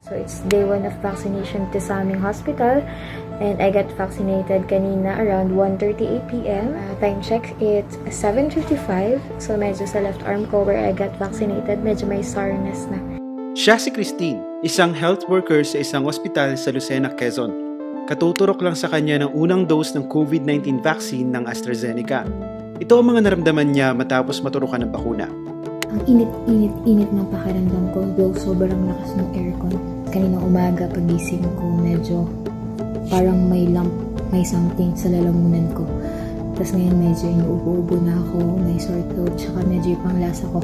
So it's day 1 of vaccination to sa aming hospital and I got vaccinated kanina around 1:38 p.m. Time check, it's 7:55. So medyo sa left arm ko where I got vaccinated, medyo may soreness na. Siya si Christine, isang health worker sa isang ospital sa Lucena, Quezon. Katuturok lang sa kanya ng unang dose ng COVID-19 vaccine ng AstraZeneca. Ito ang mga naramdaman niya matapos maturukan ng bakuna. Ang init ng pakiramdam ko, though sobrang lakas ng aircon. Kaninang umaga, pagising ko, medyo parang may lump, may something sa lalamunan ko. Tapos ngayon medyo inuubo-ubo na ako, may sore throat, tsaka medyo yung panglasa ko.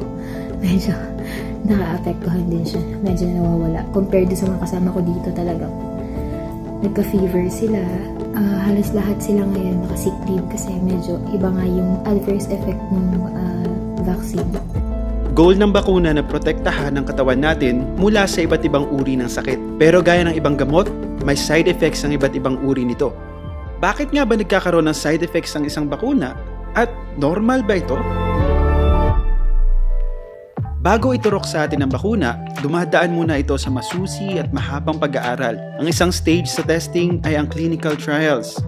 Medyo naka-apektuhan din siya. Medyo nawawala. Compared sa mga kasama ko dito talaga. Nagka-fever sila. Halos lahat sila ngayon naka-sick leave kasi medyo iba nga yung adverse effect ng vaccine. Goal ng bakuna na protektahan ang katawan natin mula sa iba't ibang uri ng sakit. Pero gaya ng ibang gamot, may side effects ang iba't ibang uri nito. Bakit nga ba nagkakaroon ng side effects ang isang bakuna? At normal ba ito? Bago iturok sa atin ang bakuna, dumadaan muna ito sa masusi at mahabang pag-aaral. Ang isang stage sa testing ay ang clinical trials,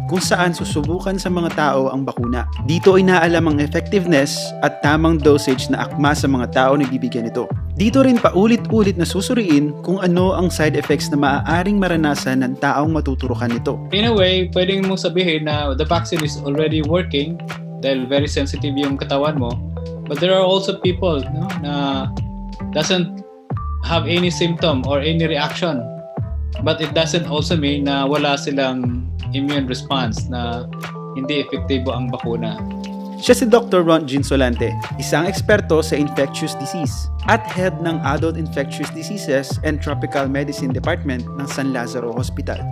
kung saan susubukan sa mga tao ang bakuna. Dito inaalam ang effectiveness at tamang dosage na akma sa mga tao na bibigyan nito. Dito rin paulit-ulit na susuriin kung ano ang side effects na maaaring maranasan ng taong matuturukan nito. In a way, pwedeng mong sabihin na the vaccine is already working dahil very sensitive yung katawan mo. But there are also people na doesn't have any symptom or any reaction. But it doesn't also mean na wala silang immune response, na hindi epektibo ang bakuna. Siya si Dr. Ron Ginsolante, isang eksperto sa infectious disease at head ng Adult Infectious Diseases and Tropical Medicine Department ng San Lazaro Hospital.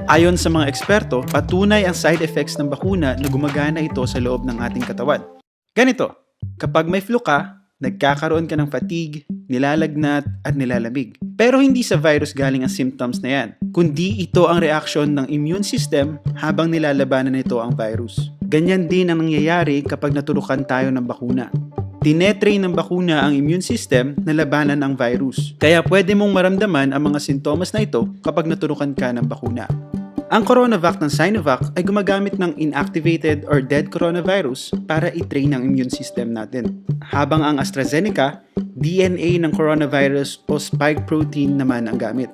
Ayon sa mga eksperto, patunay ang side effects ng bakuna na gumagana ito sa loob ng ating katawan. Ganito, kapag may flu ka, nagkakaroon ka ng fatigue, nilalagnat at nilalamig. Pero hindi sa virus galing ang symptoms na yan, kundi ito ang reaksyon ng immune system habang nilalabanan nito ang virus. Ganyan din ang nangyayari kapag naturukan tayo ng bakuna. Tinetrain ng bakuna ang immune system na labanan ang virus. Kaya pwede mong maramdaman ang mga sintomas na ito kapag naturukan ka ng bakuna. Ang CoronaVac ng Sinovac ay gumagamit ng inactivated or dead coronavirus para i-train ang immune system natin. Habang ang AstraZeneca, DNA ng coronavirus o spike protein naman ang gamit.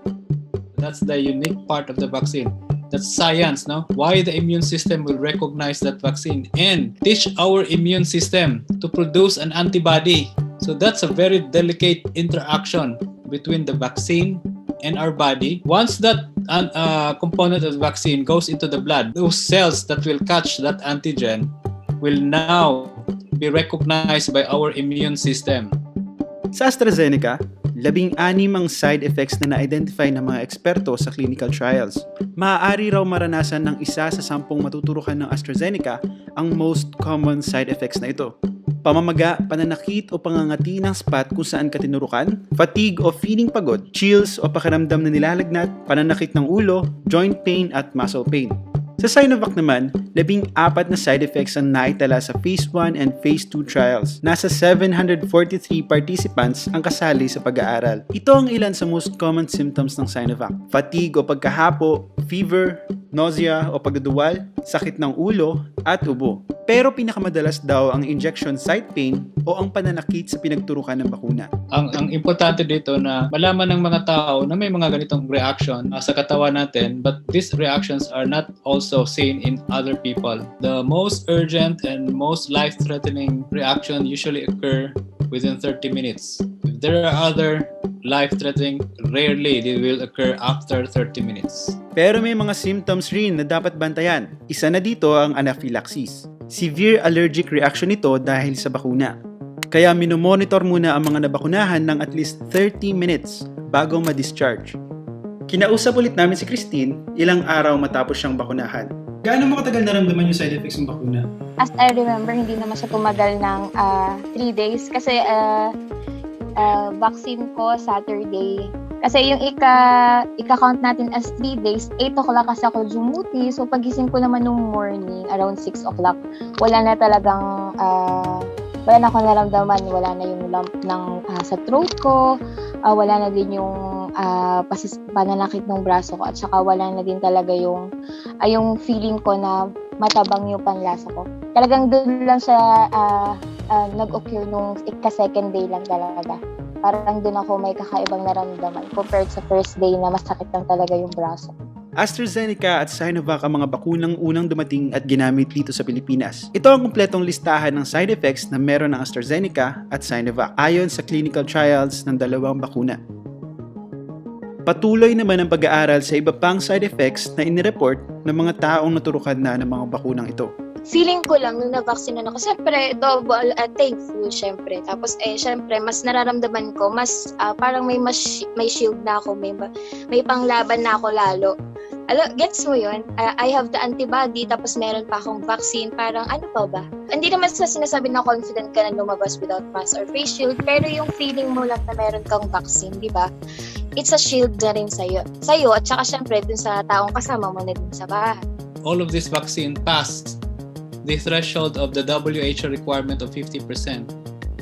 That's the unique part of the vaccine. That's science, no? Why the immune system will recognize that vaccine and teach our immune system to produce an antibody. So that's a very delicate interaction between the vaccine and our body. Once that component of the vaccine goes into the blood, those cells that will catch that antigen will now be recognized by our immune system. Sa AstraZeneca, 16 ang side effects na na-identify ng mga eksperto sa clinical trials. Maaari raw maranasan ng isa sa 10 matuturukan ng AstraZeneca ang most common side effects na ito. Pamamaga, pananakit o pangangati ng spot kung saan ka tinurukan, fatigue o feeling pagod, chills o pakiramdam na nilalagnat, pananakit ng ulo, joint pain at muscle pain. Sa Sinovac naman, 14 na side effects ang naitala sa Phase 1 and Phase 2 trials. Nasa 743 participants ang kasali sa pag-aaral. Ito ang ilan sa most common symptoms ng Sinovac: fatigue o pagkahapo, fever, nausea o pagduduwal, sakit ng ulo at ubo. Pero pinakamadalas daw ang injection site pain o ang pananakit sa pinagturukan ng bakuna. Ang importante dito na malaman ng mga tao na may mga ganitong reaction sa katawan natin, but these reactions are not also seen in other people. The most urgent and most life-threatening reaction usually occur within 30 minutes. If there are other life-threatening, rarely they will occur after 30 minutes. Pero may mga symptoms rin na dapat bantayan. Isa na dito ang anaphylaxis. Severe allergic reaction ito dahil sa bakuna. Kaya minomonitor muna ang mga nabakunahan ng at least 30 minutes bago ma-discharge. Kinausap ulit namin si Christine ilang araw matapos siyang bakunahan. Gaano mo katagal naramdaman yung side effects ng bakuna? As I remember, hindi naman siya tumagal ng 3 days kasi vaccine ko Saturday. Kasi yung ika-count natin as 3 days, 8 o'clock kasi ako dumuti. So pagising ko naman nung morning, around 6 o'clock, wala na talagang, wala na akong naramdaman. Wala na yung lump ng, sa throat ko, wala na din yung pananakit ng braso ko at saka wala na din talaga yung feeling ko na matabang yung panlasa ko. Talagang doon lang siya nag-occur nung ika-second day lang talaga. Parang doon ako may kakaibang naramdaman compared sa first day na masakit lang talaga yung braso. AstraZeneca at Sinovac ang mga bakunang unang dumating at ginamit dito sa Pilipinas. Ito ang kumpletong listahan ng side effects na meron ng AstraZeneca at Sinovac ayon sa clinical trials ng dalawang bakuna. Patuloy naman ang pag-aaral sa iba pang side effects na inireport ng mga taong naturukan na ng mga bakunang ito. Feeling ko lang nung na-vaccine ako, siyempre, double thankful, siyempre. Tapos, siyempre, mas nararamdaman ko, mas parang may shield na ako, may panglaban na ako lalo. Gets mo yun? I have the antibody, tapos meron pa akong vaccine, parang ano pa ba? Hindi naman sa sinasabi na confident ka na lumabas without mask or face shield, pero yung feeling mo lang na meron kang vaccine, di ba? It's a shield na rin sa'yo, at saka siyempre dun sa taong kasama mo na din sa bahay. All of this vaccine passed the threshold of the WHO requirement of 50%,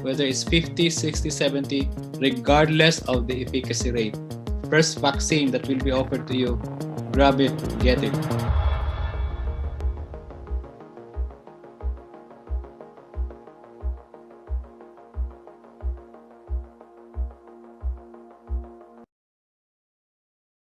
whether it's 50, 60, 70, regardless of the efficacy rate. First vaccine that will be offered to you, grab it, get it.